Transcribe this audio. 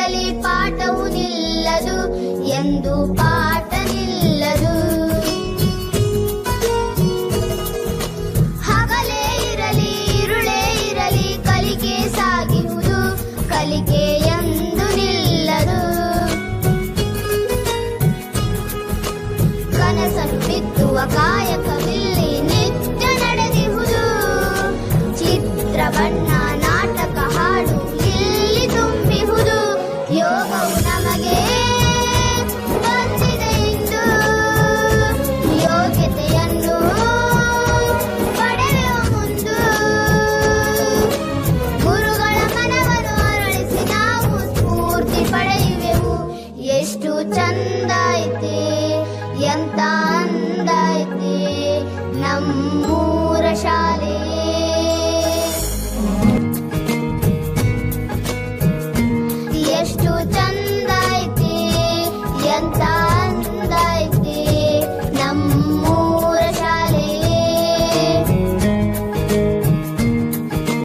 ಇರಲಿ ಪಾಠವು ನಿಲ್ಲದು, ಎಂದು ಪಾಠ ನಿಲ್ಲದು. ಹಗಲೇ ಇರಲಿ ಇರುಳೇ ಇರಲಿ ಕಲಿಕೆ ಸಾಗಿರುವುದು, ಕಲಿಕೆ ಎಂದು ನಿಲ್ಲದು. ಕನಸನ್ನು ಬಿತ್ತುವ ಕಾಯಕವಿಲ್ಲಿ ನಿತ್ಯ ನಡೆದಿಹುದು, ಚಿತ್ರ ಬಣ್ಣ ನಾಟಕ ಹಾಡು ಇಲ್ಲಿ ತುಂಬಿಹುದು. ಯೋಗವು ನಮಗೆ ಬಂದಿದೆ ಇಂದು, ಯೋಗ್ಯತೆಯನ್ನು ಪಡೆಯುವ ಮುಂದು. ಗುರುಗಳ ಮನವನ್ನು ಅರಳಿಸಿ ನಾವು ಸ್ಫೂರ್ತಿ ಪಡೆಯುವೆವು. ಎಷ್ಟು ಚಂದ ಐತೆ ಎಂತ ಅಂದ ಐತೆ ನಮ್ಮೂರ ಶಾಲೆ. ಎಷ್ಟು ಚಂದ ಐತೆ ಎಂತ